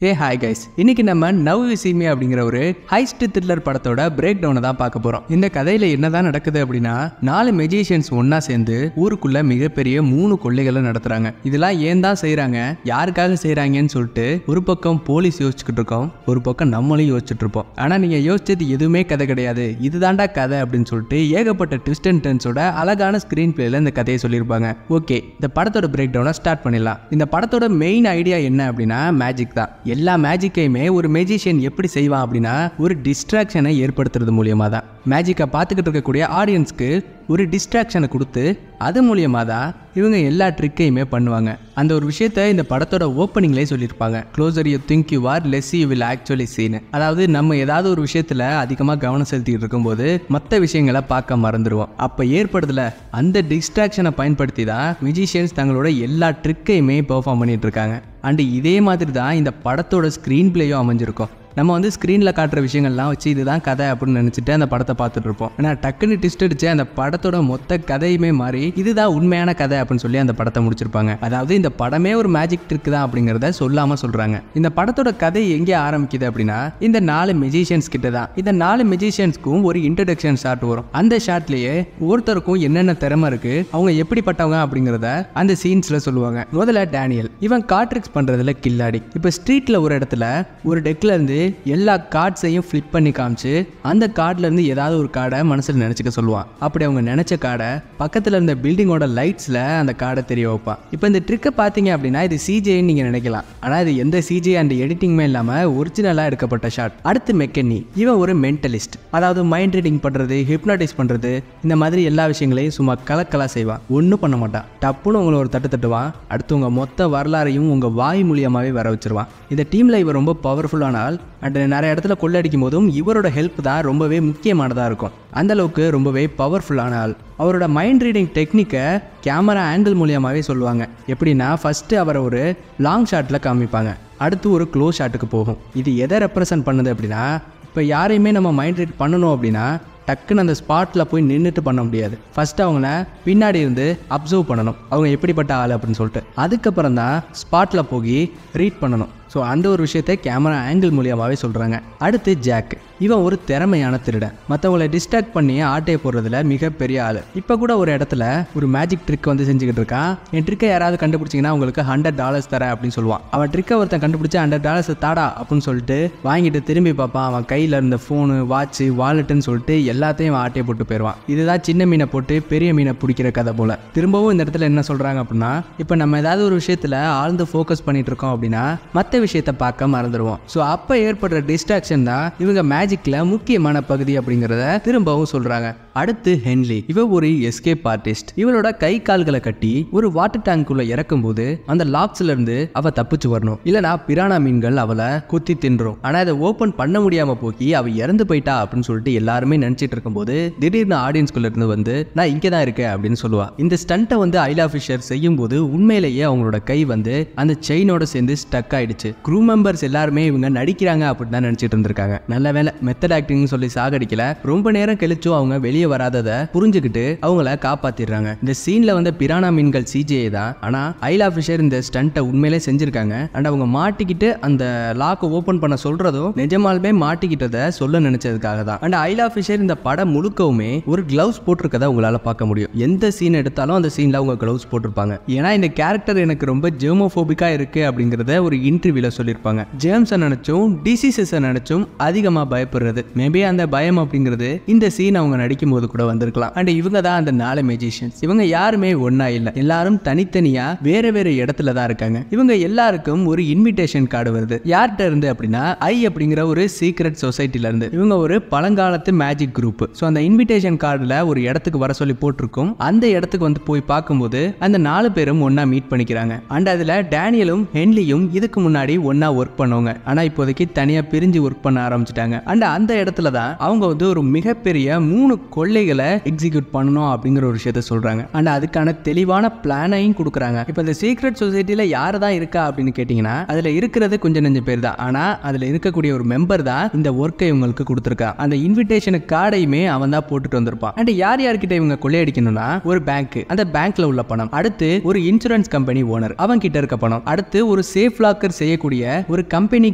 Hi guys, இன்னைக்கு நம்ம now you see me அப்படிங்கிற ஒரு ஹைஸ்ட் த்ரில்லர் படத்தோட பிரேக் டவுனை தான் பார்க்க போறோம். இந்த கதையில என்னதான் நடக்குது அப்படின்னா, 4 மெஜிஷியன்ஸ் ஒன்னா சேர்ந்து ஊருக்குள்ள மிகப்பெரிய 3 கொள்ளைகளை நடத்துறாங்க. இதெல்லாம் ஏன் தான் செய்யறாங்க, யாருக்காக செய்யறாங்கன்னு சொல்லிட்டு ஒரு பக்கம் போலீஸ் யோசிச்சுக்கிட்டு இருக்கோம், ஒரு பக்கம் நம்மளும் யோசிச்சுட்டு இருப்போம். ஆனா நீங்க யோசிச்சது எதுவுமே கதை கிடையாது, இதுதான்டா கதை அப்படின்னு சொல்லிட்டு ஏகப்பட்ட ட்விஸ்ட் அண்ட் டர்ன்ஸோட அழகான ஸ்கிரீன் பிளேல இந்த கதையை சொல்லியிருப்பாங்க. ஓகே, இந்த படத்தோட பிரேக் டவுனை ஸ்டார்ட் பண்ணிடலாம். இந்த படத்தோட மெயின் ஐடியா என்ன அப்படின்னா மேஜிக் தான். எல்லா மேஜிக்கையுமே ஒரு மேஜிஷியன் எப்படி செய்வான் அப்படின்னா ஒரு டிஸ்ட்ராக்ஷனை ஏற்படுத்துறது மூலியமா தான். மேஜிக்கை பார்த்துக்கிட்டு இருக்கக்கூடிய ஆடியன்ஸ்க்கு ஒரு டிஸ்ட்ராக்ஷனை கொடுத்து அது மூலியமா தான் இவங்க எல்லா ட்ரிக்கையுமே பண்ணுவாங்க. அந்த ஒரு விஷயத்த இந்த படத்தோட ஓப்பனிங்லேயே சொல்லியிருப்பாங்க. Closer you think you are less you will actually seen. அதாவது நம்ம ஏதாவது ஒரு விஷயத்துல அதிகமாக கவனம் செலுத்திட்டு இருக்கும்போது மற்ற விஷயங்களை பார்க்க மறந்துடுவோம். அப்போ ஏற்படுதுல அந்த டிஸ்ட்ராக்ஷனை பயன்படுத்தி தான் மியூசிஷியன்ஸ் தங்களோட எல்லா ட்ரிக்கையுமே பெர்ஃபார்ம் பண்ணிட்டு இருக்காங்க. அண்ட் இதே மாதிரி தான் இந்த படத்தோட ஸ்க்ரீன் பிளேயும் அமைஞ்சிருக்கும். நம்ம வந்து ஸ்க்ரீனில் காட்டுற விஷயங்கள்லாம் வச்சு இதுதான் கதை அப்படின்னு நினச்சிட்டு அந்த படத்தை பார்த்துட்டு இருப்போம். ஆனால் டக்குன்னு ட்விஸ்ட் அடிச்சு அந்த படத்தோட மொத்த கதையுமே மாறி இதுதான் உண்மையான கதை அப்படின்னு சொல்லி அந்த படத்தை முடிச்சிருப்பாங்க. அதாவது இந்த படமே ஒரு மேஜிக் ட்ரிக் தான் அப்படிங்கிறத சொல்லாம சொல்றாங்க. இந்த படத்தோட கதை எங்கே ஆரம்பிக்குது அப்படின்னா இந்த 4 மெஜிஷியன்ஸ் கிட்ட தான். இந்த 4 மெஜிஷியன்ஸ்க்கும் ஒரு இன்ட்ரடக்ஷன் ஷாட் வரும். அந்த ஷாட்லயே ஒருத்தருக்கும் என்னென்ன திறமை இருக்கு, அவங்க எப்படிப்பட்டவங்க அப்படிங்கிறத அந்த சீன்ஸ்ல சொல்லுவாங்க. முதல்ல டேனியல், இவன் கார்ட் ட்ரிக்ஸ் பண்றதுல கில்லாடி. இப்ப ஸ்ட்ரீட்ல ஒரு இடத்துல ஒரு டெக்ல இருந்து எல்லா கார்ட்ஸையும் ஃபிளிப் பண்ணி காமிச்சு அந்த கார்ட்ல இருந்து ஏதாவது ஒரு கார்டை மனசுல நினைச்சுக்க சொல்லுவான். அப்படி அவங்க நினைச்ச கார்டை பக்கத்துல இருந்த பில்டிங்கோட லைட்ஸ்ல அந்த கார்டை தெரிய வைப்பான். இப்போ இந்த ட்ரிக்கை பார்த்தீங்க அப்படின்னா இது சிஜேன்னு நீங்க நினைக்கலாம். ஆனா இது எந்த சிஜே அண்ட் எடிட்டிங்குமே இல்லாம ஒரிஜினலா எடுக்கப்பட்ட ஷாட். அடுத்து மெக்கன்னி, இவன் ஒரு மென்டலிஸ்ட். அதாவது மைண்ட் ரீடிங் பண்றது, ஹிப்னாட்டிஸ் பண்றது, இந்த மாதிரி எல்லா விஷயங்களையும் சும்மா கலக்கலா செய்வான். ஒன்றும் பண்ண மாட்டான். டப்புன்னு உங்களை ஒரு தட்டு தட்டுவான். அடுத்து உங்க மொத்த வரலாறையும் உங்க வாய் மூலியமாவே வர வச்சிருவான். இந்த டீம்ல இவர் ரொம்ப பவர்ஃபுல்லான ஆள். அண்ட் நிறைய இடத்துல கொள்ளடிக்கும் போதும் இவரோட ஹெல்ப் தான் ரொம்பவே முக்கியமானதாக இருக்கும். அந்த அளவுக்கு ரொம்பவே பவர்ஃபுல்லான ஆள். அவரோட மைண்ட் ரீடிங் டெக்னிக்கை கேமரா ஆங்கிள் மூலியமாகவே சொல்லுவாங்க. எப்படின்னா ஃபஸ்ட்டு அவரை ஒரு லாங் ஷாட்டில் காமிப்பாங்க, அடுத்து ஒரு க்ளோஸ் ஷாட்டுக்கு போகும். இது எதை ரெப்ரசன்ட் பண்ணுது அப்படின்னா, இப்போ யாரையுமே நம்ம மைண்ட் ரீட் பண்ணணும் அப்படின்னா டக்குன்னு அந்த ஸ்பாட்டில் போய் நின்றுட்டு பண்ண முடியாது. ஃபர்ஸ்ட் அவங்கள பின்னாடி இருந்து அப்சர்வ் பண்ணணும், அவங்க எப்படிப்பட்ட ஆள் அப்படின்னு சொல்லிட்டு. அதுக்கப்புறம் தான் ஸ்பாட்டில் போய் ரீட் பண்ணணும். ஸோ அந்த ஒரு விஷயத்தை கேமரா ஆங்கிள் மூலியமாகவே சொல்கிறாங்க. அடுத்து ஜாக், இவன் ஒரு திறமையான திருடன். மற்றவங்களை டிஸ்ட்ராக்ட் பண்ணி ஆட்டையை போடுறதுல மிகப்பெரிய ஆள். இப்போ கூட ஒரு இடத்துல ஒரு மேஜிக் ட்ரிக் வந்து செஞ்சுக்கிட்டு இருக்கான். என் ட்ரிக்கை யாராவது கண்டுபிடிச்சிங்கன்னா உங்களுக்கு $100 தரேன் அப்படின்னு சொல்லுவான். அவன் ட்ரிக்கை ஒருத்தன் கண்டுபிடிச்சி $100 தாடா அப்படின்னு சொல்லிட்டு வாங்கிட்டு திரும்பி பார்ப்பான். அவன் கையில் இருந்த ஃபோனு, வாட்சு, வாலெட்டுன்னு சொல்லிட்டு எல்லாத்தையும் அவன் ஆட்டையை போட்டு போயிடுவான். இதுதான் சின்ன மீனை போட்டு பெரிய மீனை பிடிக்கிற கதை போல. திரும்பவும் இந்த இடத்துல என்ன சொல்கிறாங்க அப்படின்னா, இப்போ நம்ம ஏதாவது ஒரு விஷயத்தில் ஆழ்ந்து ஃபோக்கஸ் பண்ணிட்டு இருக்கோம் அப்படின்னா மற்ற விஷயத்தை பார்க்க மறந்துடுவோம். ஸோ அப்போ ஏற்படுற டிஸ்ட்ராக்ஷன் தான் இவங்க மேஜிக்ல முக்கியமான பகுதி அப்படிங்கிறத திரும்பவும் சொல்றாங்க. அடுத்து ஹென்லி, இவ ஒரு எஸ்கேப் ஆர்டிஸ்ட். இவளோட கை கால்களை கட்டி ஒரு வாட்டர் டேங்க்குள்ள இறக்கும் போது அந்த லாக்ஸ்ல இருந்து அவ தப்பிச்சு வரணும், இல்லனா பிரானா மீன்கள் அவளை குத்தி தின்றும். ஆனா அதை ஓபன் பண்ண முடியாம போக்கி அவ இறந்து போயிட்டா அப்படின்னு சொல்லிட்டு எல்லாருமே நினைச்சிட்டு இருக்கும் போது திடீர்னு ஆடியன்ஸ்குள்ள இருந்து வந்து நான் இங்கே தான் இருக்கேன் அப்படின்னு சொல்லுவா. இந்த ஸ்டண்ட்டை வந்து ஐலா ஃபிஷர் செய்யும் போது உண்மையிலேயே அவங்களோட கை வந்து அந்த செயினோட சேர்ந்து ஸ்டக் ஆயிடுச்சு. க்ரூ மெம்பர்ஸ் எல்லாருமே இவங்க நடிக்கிறாங்க அப்படின்னு தான் நினைச்சிட்டு இருந்திருக்காங்க. நல்ல வேலை மெத்தட் ஆக்டிங் சொல்லி சாகடிக்கல. ரொம்ப நேரம் கழிச்சும் அவங்க வெளியே வராததை புரிஞ்சுக்கிட்டு அவங்கள காப்பாத்திடுறாங்க. இந்த சீன்ல வந்து பிரானா மீன்கள் சிஜே தான். ஆனா ஐலா ஃபிஷர் இந்த ஸ்டண்ட்டை உண்மையிலே செஞ்சிருக்காங்க. அண்ட் அவங்க மாட்டிக்கிட்டு அந்த லாக் ஓபன் பண்ண சொல்றதும் நிஜமாலுமே மாட்டிக்கிட்டதை சொல்ல நினைச்சதுக்காக தான். அண்ட் ஐலா ஃபிஷர் இந்த படம் முழுக்கவுமே ஒரு கிளவுஸ் போட்டிருக்கதை உங்களால பார்க்க முடியும். எந்த சீன் எடுத்தாலும் அந்த சீன்ல அவங்க கிளவுஸ் போட்டிருப்பாங்க. ஏன்னா இந்த கேரக்டர் எனக்கு ரொம்ப ஜெர்மோபோபிக்கா இருக்கு அப்படிங்கறத ஒரு இன்டர்வியூல சொல்லியிருப்பாங்க. ஜேம்ஸை நினைச்சும் டிசீசஸை நினைச்சும் அதிகமா பயப்படுறது. மேபி அந்த பயம் அப்படிங்கிறது இந்த சீன் அவங்க நடிக்கும் போது கூட வந்திருக்கலாம். அண்ட் இவங்க தான் அந்த 4 மெஜிஷியன்ஸ். இவங்க யாருமே ஒன்னா இல்ல, எல்லாரும் தனித்தனியா வேற வேற இடத்துல தான் இருக்காங்க. இவங்க எல்லாருக்கும் ஒரு இன்விடேஷன் கார்டு வருது. யார்கிட்ட இருந்து அப்படின்னா ஐ அப்படிங்கிற ஒரு சீக்ரெட் சொசைட்டில இருந்து. இவங்க ஒரு பழங்காலத்து மேஜிக் குரூப். ஸோ அந்த இன்விடேஷன் கார்டுல ஒரு இடத்துக்கு வர சொல்லி போட்டிருக்கும். அந்த இடத்துக்கு வந்து போய் பார்க்கும்போது அந்த 4 பேரும் ஒன்னா மீட் பண்ணிக்கிறாங்க. அண்ட் அதுல டேனியலும் ஹென்லியும் இதுக்கு முன்னாடி ஒன்னா ஒர்க் பண்ணுவாங்க. ஆனா இப்போதைக்கு தனியா பிரிஞ்சு ஒர்க் பண்ண ஆரம்பிச்சிட்டாங்க. அண்ட் அந்த இடத்துல தான் அவங்க வந்து ஒரு மிகப்பெரிய 3 கொள்ளைகளை எக்ஸிக்யூட் பண்ணணும் அப்படிங்கிற ஒரு விஷயத்த சொல்றாங்க. அண்ட் அதுக்கான தெளிவான பிளானையும் கொடுக்குறாங்க. இப்போ இந்த சீக்ரெட் சொசைட்டில யாரு தான் இருக்கா அப்படின்னு கேட்டீங்கன்னா அதுல இருக்கிறது கொஞ்சம் நெஞ்ச பேர் தான். ஆனா அதுல இருக்கக்கூடிய ஒரு மெம்பர் தான் இந்த ஒர்க்கை இவங்களுக்கு கொடுத்துருக்கா. அந்த இன்விடேஷன் கார்டையுமே அவன் தான் போட்டுட்டு வந்திருப்பான். அண்ட் யார் யார்கிட்ட இவங்க கொள்ளையடிக்கணும்னா ஒரு பேங்க், அந்த பேங்க்ல உள்ள பணம், அடுத்து ஒரு இன்சூரன்ஸ் கம்பெனி ஓனர் அவன் கிட்ட இருக்க பணம், அடுத்து ஒரு சேஃப் லாக்கர் செய்யக்கூடிய ஒரு கம்பெனி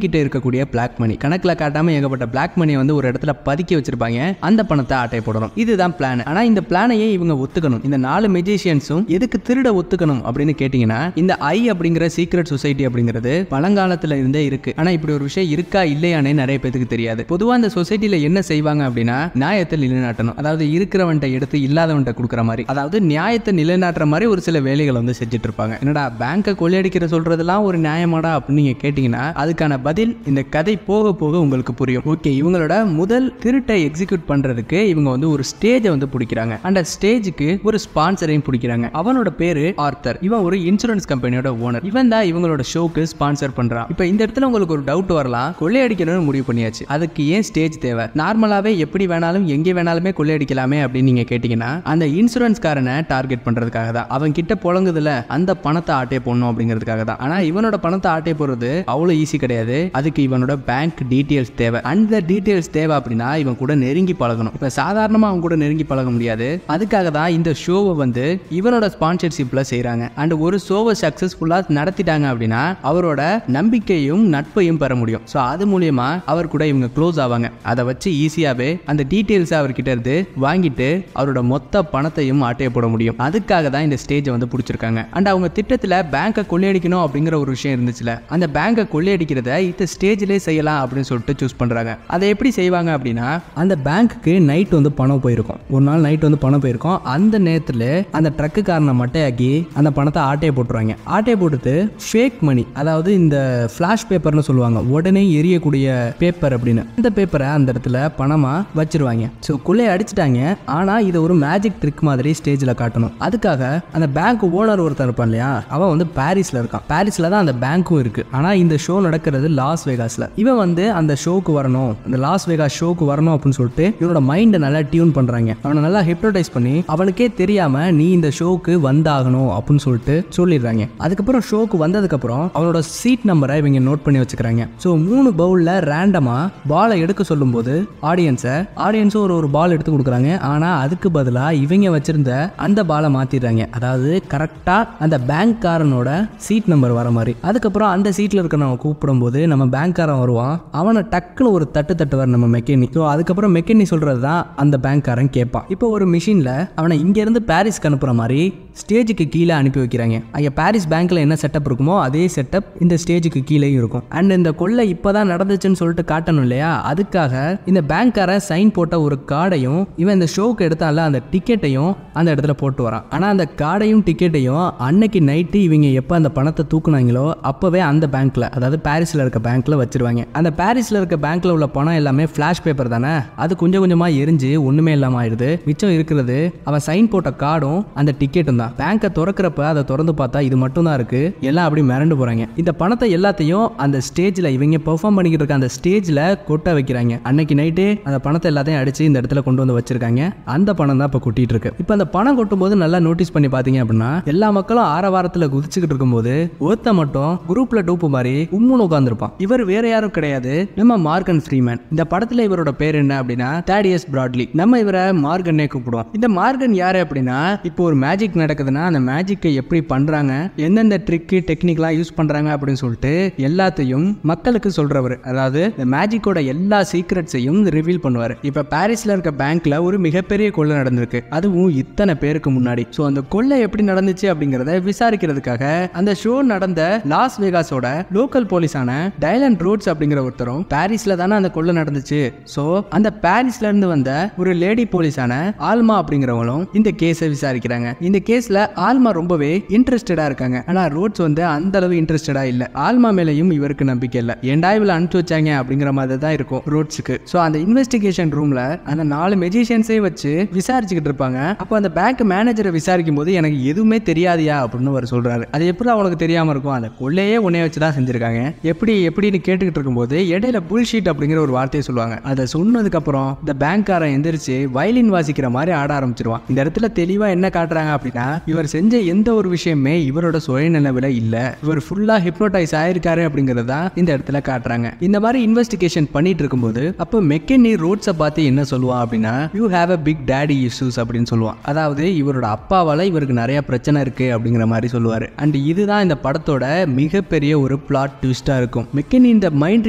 கிட்ட இருக்கக்கூடிய பிளாக் மணி, கணக்குல காட்டாம ஏகப்பட்ட பிளாக் மணியை வந்து ஒரு இடத்துல பதுக்கி வச்சிருப்பாங்க. அந்த பணத்தை ஆட்டை போடணும். இதுதான் பிளான். ஆனா இந்த பிளானையே இவங்க ஒத்துக்கணும். இந்த 4 மெஜிஷியன்ஸும் எதுக்கு திருட ஒத்துக்கணும் அப்படின்னு கேட்டீங்கன்னா இந்த ஐ அப்படிங்கிற சீக்ரெட் சொசைட்டி அப்படிங்கிறது பழங்காலத்துல இருந்தே இருக்கு. ஆனா இப்படி ஒரு விஷயம் இருக்கா இல்லையானே நிறைய பேருக்கு தெரியாது. பொதுவா இந்த சொசைட்டில என்ன செய்வாங்க அப்படின்னா நியாயத்தை நிலைநாட்டணும். அதாவது இருக்கிறவன்ட்ட எடுத்து இல்லாதவன்ட்ட கொடுக்குற மாதிரி, அதாவது நியாயத்தை நிலைநாட்டுற மாதிரி ஒரு சில வேலைகளை வந்து செஞ்சுட்டு இருப்பாங்க. என்னடா பேங்கை கொள்ளையடிக்கிற சொல்றதெல்லாம் ஒரு நியாயமாடா அப்படின்னு நீங்க கேட்டீங்கன்னா அதுக்கான பதில் இந்த கதை போக போக உங்களுக்கு புரியும். ஓகே, இவங்களோட முதல் திருட்டை எக்ஸிக்யூட் பண்றதுக்கு இவங்க வந்து ஒரு ஸ்டேஜை வந்து பிடிக்கிறாங்க. அந்த ஸ்டேஜுக்கு ஒரு ஸ்பான்சரையும் பிடிக்கிறாங்க. அவனோட பேரு ஆர்த்தர். இவன் ஒரு இன்சூரன்ஸ் கம்பெனியோட ஓனர். இவன் தான் இவங்களோட ஷோக்கு ஸ்பான்சர் பண்றான். இப்போ இந்த இடத்துல உங்களுக்கு ஒரு டவுட் வரலாம், கொள்ளையடிக்கணும்னு முடிவு பண்ணியாச்சு, அதுக்கு ஏன் ஸ்டேஜ் தேவை? நார்மலாவே எப்படி வேணாலும் எங்கே வேணாலுமே கொள்ளையடிக்கலாமே அப்படின்னு நீங்க கேட்டீங்கன்னா அந்த இன்சூரன்ஸ் காரனை டார்கெட் பண்றதுக்காக தான். அவன் கிட்ட புழங்குதுல அந்த பணத்தை ஆட்டே போடணும் அப்படிங்கிறதுக்காக தான். ஆனா இவனோட பணத்தை ஆட்டே போடுறது அவ்வளவு ஈஸி கிடையாது. அதுக்கு இவனோட பேங்க் டீடைல்ஸ் தேவை. அந்த டீடைல்ஸ் தேவை அப்படின்னா இவன் கூட நெருங்கி பழகணும். இப்ப சாதாரணமா அவன் கூட நெருங்கி பழக முடியாது. அதுக்காக தான் இந்த ஷோவை வந்து இவனோட ஸ்பான்சர்ஷிப்ல செய்யறாங்க. அண்ட் ஒரு ஷோவை சக்சஸ்ஃபுல்லா நடத்திட்டாங்க அப்படின்னா அவரோட நம்பிக்கையும் நட்பையும் பெற முடியும். ஸோ அது மூலியமா அவர் கூட இவங்க க்ளோஸ் ஆவாங்க. அதை வச்சு ஈஸியாவே அந்த டீடைல்ஸ் அவர்கிட்ட இருந்து வாங்கிட்டு அவரோட மொத்த பணத்தையும் ஆட்டைய போட முடியும். அதுக்காக தான் இந்த ஸ்டேஜை வந்து பிடிச்சிருக்காங்க. அண்ட் அவங்க திட்டத்தில் பேங்கை கொள்ளையடிக்கணும் அப்படிங்கிற ஒரு விஷயம் இருந்துச்சுல, அந்த பேங்கை கொள்ளையடிக்கிறத இந்த ஸ்டேஜ்லேயே செய்யலாம் அப்படின்னு சொல்லிட்டு சூஸ் பண்றாங்க. அதை எப்படி செய்வாங்க அப்படின்னா அந்த பேங்க்குக்கு நைட் வந்து பணம் போயிருக்கும். ஒரு நாள் நைட் வந்து பணம் போயிருக்கும். அந்த நேரத்தில் அந்த ட்ரக்கு காரனை மட்டையாக்கி அந்த பணத்தை ஆட்டையை போட்டுருவாங்க. ஆட்டையை போட்டுட்டு ஃபேக் மணி, அதாவது இந்த ஃபிளாஷ் பேப்பர்னு சொல்லுவாங்க, உடனே எரியக்கூடிய பேப்பர் அப்படின்னு, இந்த பேப்பரை அந்த இடத்துல பணமா வச்சிருவாங்க. ஸோ கொள்ளையை அடிச்சுட்டாங்க. ஆனா இதை ஒரு மேஜிக் ட்ரிக் மாதிரி ஸ்டேஜில் காட்டணும். அதுக்காக அந்த பேங்க் ஓனர் ஒருத்தர் இருப்பான் இல்லையா, அவன் வந்து பாரிஸ்ல இருக்கான். பாரிஸ்ல தான் அந்த பேங்க்கும் இருக்கு. ஆனா இந்த ஷோ நடக்கிறது லாஸ் வேகாஸ்ல. இவன் வந்து அந்த ஷோக்கு வரணும், அந்த லாஸ் வேகாஸ் ஷோக்கு வரணும் அப்படின்னு சொல்லிட்டு இவனோட மைண்டை நல்லா டியூன் பண்றாங்க. அவனை நல்லா ஹிப்னோடைஸ் பண்ணி அவனுக்கே தெரியாம நீ இந்த ஷோக்கு வந்தாகணும் அப்படின்னு சொல்லிட்டு சொல்லிடுறாங்க. அதுக்கப்புறம் ஷோக்கு வந்ததுக்கு அப்புறம் அவனோட சீட் நம்பரை இவங்க நோட் பண்ணி வச்சுக்கிறாங்க. ஸோ 3 பவுல்ல ரேண்டமா பாலை எடுக்க சொல்லும் போது ஆடியன்ஸும் ஒரு பால் எடுத்து கொடுக்குறாங்க. ஆனா அதுக்கு பதிலாக இவங்க வச்சிருந்த அந்த பாலை மாத்திடுறாங்க. அதாவது கரெக்டா அந்த பேங்க் காரனோட சீட் நம்பர் வர மாதிரி. அதுக்கப்புறம் அந்த சீட்ல இருக்க நம்ம கூப்பிடும் போது நம்ம பேங்க் காரன் வருவான். அவனை டக்குன்னு ஒரு தட்டுவார் நம்ம மெக்கனி. ஸோ அதுக்கப்புறம் மெக்கனி சொல்றது தான் அந்த பேங்க் காரன் கேட்பான். இப்போ ஒரு மிஷின்ல அவனை இங்க இருந்து பாரிஸ்க்கு அனுப்புற மாதிரி ஸ்டேஜுக்கு கீழே அனுப்பி வைக்கிறாங்க. அங்கே பாரிஸ் பேங்க்ல என்ன செட்டப் இருக்குமோ அதே செட்டப் இந்த ஸ்டேஜுக்கு கீழேயும் இருக்கும். அண்ட் இந்த கொள்ளை இப்பதான் நடந்துச்சுன்னு சொல்லிட்டு காட்டணும் இல்லையா, அதுக்காக இந்த பேங்க்காரன் சைன் போட்ட ஒரு கார்டையும் இவன் இந்த ஷோக்கு எடுத்தால அந்த டிக்கெட்டையும் அந்த இடத்துல போட்டு வரான். ஆனா அந்த கார்டையும் டிக்கெட்டையும் அன்னைக்கு நைட்டு இவங்க எப்ப அந்த பணத்தை தூக்குனாங்களோ அப்பவே அந்த பேங்க்ல, அதாவது பாரிஸ்ல இருக்க பேங்க்ல வச்சிருவாங்க. அந்த பாரிஸ்ல இருக்க பேங்க்ல உள்ள பணம் எல்லாமே ஃபிளாஷ் பேப்பர் தானே, அது கொஞ்சம் கொஞ்சமா எரிஞ்சு ஒண்ணுமே இல்லாம ஆயிடுது. மிச்சம் இருக்கிறது அவன் சைன் போட்ட கார்டும் அந்த டிக்கெட்டும் தான். பேங்கை திறக்கிறப்ப அதை திறந்து பார்த்தா இது மட்டும் தான் இருக்கு. எல்லாம் அப்படி மிரண்டு போறாங்க. இந்த பணத்தை எல்லாத்தையும் அந்த ஸ்டேஜ்ல இவங்க பெர்ஃபார்ம் பண்ணிக்கிட்டு இருக்க அந்த ஸ்டேஜ்ல கொட்ட வைக்கிறாங்க. அன்னைக்கு நைட்டு அந்த பணத்தை எல்லாத்தையும் அடிச்சு இந்த இடத்துல கொண்டு வந்து வச்சிருக்காங்க. அந்த பணம் தான் இப்ப கொட்டிட்டு இருக்கு. இப்ப அந்த பணம் கொட்டும் போது நல்லா நோட்டீஸ் பண்ணி பாத்தீங்க அப்படின்னா எல்லா மக்களும் ஆரவாரத்துல குதிச்சுக்கிட்டு இருக்கும்போது ஒருத்த மட்டும் குரூப்ல டூப்பு மாதிரி உம்முன்னு உட்கார்ந்துருப்பான். இவர் வேற யாரும் கிடையாது, நம்ம மார்கன் ஃப்ரீமேன். இந்த படத்துல இவரோட பேர் என்ன அப்படின்னா தாடியஸ் பிராட்லி. நம்ம இவரை மார்கன்னே கூப்பிடுவோம். இந்த மார்கன் யாரு அப்படின்னா இப்போ ஒரு மேஜிக் நடக்குதுன்னா அந்த மேஜிக்கை எப்படி பண்றாங்க, எந்தெந்த ட்ரிக்கு டெக்னிக்லாம் யூஸ் பண்றாங்க அப்படின்னு சொல்லிட்டு எல்லாத்தையும் மக்களுக்கு சொல்றவர். அதாவது இந்த மேஜிக்கோட எல்லா சீக்ரெட்ஸையும் ரிவீல் பண்ணுவார். இப்ப பாரிஸ்ல இருக்க பேங்க்ல ஒரு மிகப்பெரிய கொள்ளை நடந்திருக்கு, அதுவும் இத்தனை பேருக்கு முன்னாடி. சோ அந்த கொள்ளை எப்படி நடந்துச்சு அப்படிங்கறத விசாரிக்கிறதுக்காக அந்த ஷோ நடந்த லாஸ் வேகாஸோட லோக்கல் போலீஸான டைலன் ரோட்ஸ் அப்படிங்கிற ஒருத்தரும் பாரிஸ்ல தானே அந்த கொள்ளை நடந்துச்சு. சோ அந்த பாரிஸ்ல இருந்து வந்த ஒரு லேடி போலீஸான ஆல்மா அப்படிங்கிறவங்களும் இந்த கேஸை விசாரிக்கிறாங்க. இந்த கேஸ் கேஸ்ல ஆல்மா ரொம்பவே இன்ட்ரெஸ்டடா இருக்காங்க. ஆனா ரோட்ஸ் வந்து அந்த அளவு இன்ட்ரெஸ்டடா இல்ல. ஆல்மா மேலையும் இவருக்கு நம்பிக்கை இல்ல. ஏன்டா இவள அனுப்பிச்சு வச்சாங்க அப்படிங்கிற மாதிரி தான் இருக்கும் ரோட்ஸுக்கு. சோ அந்த இன்வெஸ்டிகேஷன் ரூம்ல அந்த 4 மெஜிஷியன்ஸே வச்சு விசாரிச்சுக்கிட்டு இருப்பாங்க. அப்போ அந்த பேங்க் மேனேஜரை விசாரிக்கும் போது எனக்கு எதுவுமே தெரியாதியா அப்படின்னு அவர் சொல்றாரு. அது எப்படி அவனுக்கு தெரியாம இருக்கும், அந்த கொள்ளையே உன்னைய வச்சுதான் செஞ்சிருக்காங்க எப்படின்னு கேட்டுக்கிட்டு இருக்கும்போது இடையில புல்ஷீட் அப்படிங்கிற ஒரு வார்த்தையை சொல்லுவாங்க. அதை சொன்னதுக்கு அப்புறம் இந்த பேங்க்காரன் எந்திரிச்சு வயலின் வாசிக்கிற மாதிரி ஆட ஆரம்பிச்சிருவான். இந்த இடத்துல தெளிவா என்ன காட்டுறாங்க அப்படின்னா, இவர் செஞ்ச எந்த ஒரு விஷயமே இவரோட சுயநினைவுல இல்ல, இவர் ஃபுல்லா ஹிப்னோடைஸ் ஆயிருக்காரு அப்படிங்கறத இந்த இடத்துல காட்டுறாங்க. இந்த மாதிரி இன்வெஸ்டிகேஷன் பண்ணிட்டு இருக்கும்போது அப்போ மெக்கென்னி ரோட்ஸை பார்த்து என்ன சொல்லுவான் அப்படின்னா, you have a big daddy issues அப்படின்னு சொல்லுவான். அதாவது இவரோட அப்பாவால இவருக்கு நிறைய பிரச்சனை இருக்கு அப்படிங்கிற மாதிரி சொல்லுவாரு. அண்ட் இதுதான் இந்த படத்தோட மிகப்பெரிய ஒரு பிளாட் ட்விஸ்டா இருக்கும். மெக்கென்னி இந்த மைண்ட்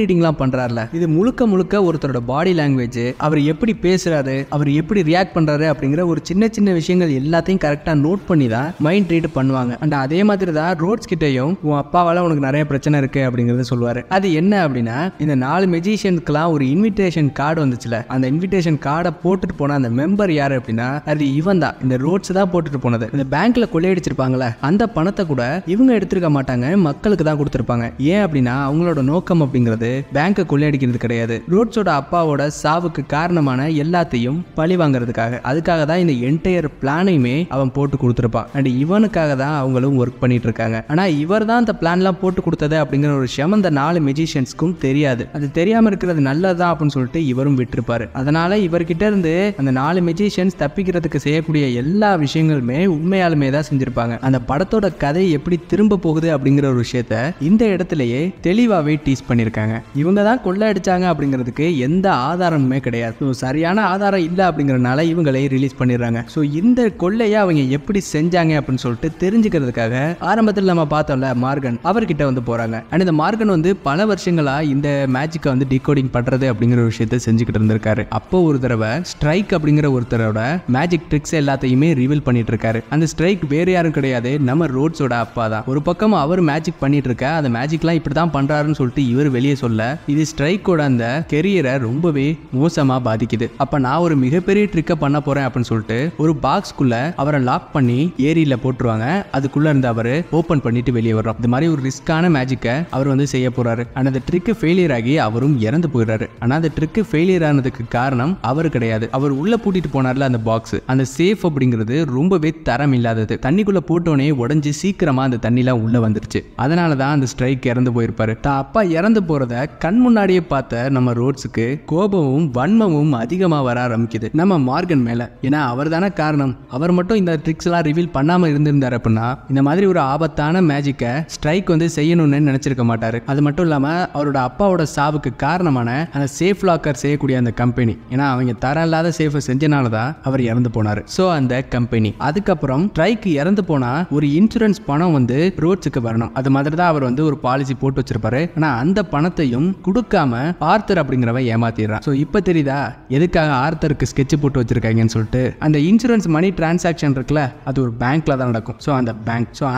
ரீடிங்லாம் பண்றாருல, இது முழுக்க முழுக்க ஒருத்தரோட பாடி லாங்குவேஜ், அவர் எப்படி பேசுறாரு, அவர் எப்படி ரியாக்ட் பண்றாரு அப்படிங்கிற ஒரு சின்ன சின்ன விஷயங்கள் எல்லாத்தையும் கரெக்டா நோட் பண்ணி தான் மைண்ட் ரீட் பண்ணுவாங்க. அண்ட் அதே மாதிரி தான் ரோட்ஸ் கிட்டையும் உன் அப்பாவால உனக்கு நிறைய பிரச்சனை இருக்கு அப்படிங்கறத சொல்லுவாரு. அது என்ன அப்படின்னா, இந்த 4 மெஜிஷியனுக்குலாம் ஒரு இன்விடேஷன் கார்டு வந்துச்சுல, அந்த இன்விடேஷன் கார்டை போட்டுட்டு போன அந்த மெம்பர் யாரு அப்படின்னா அது இவன் தான், இந்த ரோட்ஸ் தான் போட்டுட்டு போனது. இந்த பேங்க்ல கொள்ளையடிச்சிருப்பாங்கல்ல, அந்த பணத்தை கூட இவங்க எடுத்திருக்க மாட்டாங்க, மக்களுக்கு தான் கொடுத்திருப்பாங்க. ஏன் அப்படின்னா அவங்களோட நோக்கம் அப்படிங்கிறது பேங்கை கொள்ளையடிக்கிறது கிடையாது, ரோட்ஸோட அப்பாவோட சாவுக்கு காரணமான எல்லாத்தையும் பழி வாங்குறதுக்காக. அதுக்காக தான் இந்த என்டையர் பிளானையுமே அவன் போட்டு கொடுத்திருப்பான். அண்ட் இவனுக்காக தான் அவங்களும் ஒர்க் பண்ணிட்டு இருக்காங்க. ஆனா இவர் தான் அந்த பிளான்லாம் போட்டு கொடுத்தது அப்படிங்கிற ஒரு விஷயம் அந்த 4 மெஜிஷியன்ஸ்க்கும் தெரியாது. அது தெரியாம இருக்கிறது நல்லதா அப்படின்னு சொல்லிட்டு இவரும் விட்டுருப்பாரு. அதனால இவர்கிட்ட இருந்து அந்த 4 மெஜிஷியன்ஸ் தப்பிக்கிறதுக்கு செய்யக்கூடிய எல்லா விஷயங்களுமே உண்மையாலுமே தான் செஞ்சிருப்பாங்க. அந்த படத்தோட கதை எப்படி திரும்ப போகுது அப்படிங்கிற ஒரு விஷயத்த இந்த இடத்துலயே தெளிவாவே டீஸ் பண்ணிருக்காங்க. இவங்க தான் கொள்ளை அடிச்சாங்க அப்படிங்கிறதுக்கு எந்த ஆதாரமுமே கிடையாது. சரியான ஆதாரம் இல்ல அப்படிங்கறதுனால இவங்களே ரிலீஸ் பண்ணிடுறாங்க. சோ இந்த கொள்ளையை அவங்க எப்படி செஞ்சாங்க அப்படின்னு சொல்லிட்டு தெரிஞ்சுக்கிறதுக்காக ஆரம்பத்தில் நம்ம பார்த்தோம்ல மார்கன், அவர்கிட்ட வந்து போறாங்க. அண்ட் இந்த மார்கன் வந்து பல வருஷங்களா இந்த மேஜிக்கை வந்து டிகோடிங் பண்றது அப்படிங்கிற ஒரு விஷயத்தை செஞ்சுக்கிட்டு இருந்திருக்காரு. அப்போ ஒரு தடவை ஸ்ட்ரைக் அப்படிங்கிற ஒருத்தரோட மேஜிக் ட்ரிக்ஸ் எல்லாத்தையுமே ரிவீல் பண்ணிட்டு இருக்காரு. அந்த ஸ்ட்ரைக் வேற யாரும் கிடையாது, நம்ம ரோட்ஸோட அப்பா தான். ஒரு பக்கம் அவர் மேஜிக் பண்ணிட்டு இருக்க, அந்த மேஜிக்லாம் இப்படிதான் பண்றாருன்னு சொல்லிட்டு இவர் வெளியே சொல்ல, இது ஸ்ட்ரைக்கோட அந்த கெரியரை ரொம்பவே மோசமா பாதிக்குது. அப்ப நான் ஒரு மிகப்பெரிய ட்ரிக்கை பண்ண போறேன் அப்படின்னு சொல்லிட்டு ஒரு பாக்ஸ்குள்ள அவரை லாக் பண்ணி ஏரியில போட்டுருவாங்க. அதுக்குள்ள இருந்து அவரு ஓபன் பண்ணிட்டு வெளியே வர்றோம். இந்த மாதிரி ஒரு ரிஸ்கான மேஜிக்கை அவர் வந்து செய்ய போறாரு. அந்த ட்ரிக் ஃபெயிலியர் ஆகி அவரும் இறந்து போயிடுறாரு. ஆனா அந்த ட்ரிக் ஃபெயிலியர் ஆனதுக்கு காரணம் அவர் கிடையாது. அவர் உள்ள பூட்டிட்டு போனார்ல அந்த பாக்ஸ், அந்த சேஃப் அப்படிங்கிறது ரொம்பவே தரம் இல்லாதது. தண்ணிக்குள்ள போட்டோனே உடஞ்சி சீக்கிரமா அந்த தண்ணிலாம் உள்ள வந்துருச்சு. அதனாலதான் அந்த ஸ்ட்ரைக் இறந்து போயிருப்பாரு. தான் அப்பா இறந்து போறத கண் முன்னாடியே பார்த்த நம்ம ரோட்ஸுக்கு கோபமும் வன்மமும் அதிகமா வர ஆரம்பிக்குது நம்ம மார்கன் மேல. ஏன்னா அவர் தானே காரணம். அவர் மட்டும் இந்த ட்ரிக்ஸ் எல்லாம் ரிவீல் பண்ணாம இருந்திருந்தாரு அப்படின்னா இந்த மாதிரி ஒரு ஆபத்தான மேஜிக்கை ஸ்ட்ரைக் வந்து செய்யணும்னு நினைச்சிருக்க மாட்டாரு. அது மட்டும் இல்லாம அவரோட அப்பாவோட சாவுக்கு காரணமான அந்த சேஃப் லாக்கர் செய்யக்கூடிய அந்த கம்பெனி, ஏன்னா அவங்க தரம் இல்லாத சேஃபை செஞ்சனாலதான் அவர் இறந்து போனாரு. சோ அந்த கம்பெனி அதுக்கப்புறம் ஸ்ட்ரைக் இறந்து போனா ஒரு இன்சூரன்ஸ் பணம் வந்து ரோட்ஸுக்கு வரணும். அது மாதிரி தான் அவர் வந்து ஒரு பாலிசி போட்டு வச்சிருப்பாரு. ஆனா அந்த பணத்தையும் கொடுக்காம ஆர்த்தர் அப்படிங்கிறவ ஏமாத்திடுறான். சோ இப்ப தெரியுதா எதுக்காக ஆர்த்தருக்கு ஸ்கெட்ச் போட்டு வச்சிருக்காங்கன்னு சொல்லிட்டு. அந்த இன்சூரன்ஸ் மணி டிரான்சாக்ஷன் இருக்குல்ல, அது ஒரு பேங்க்ல தான் நடக்கும். சோ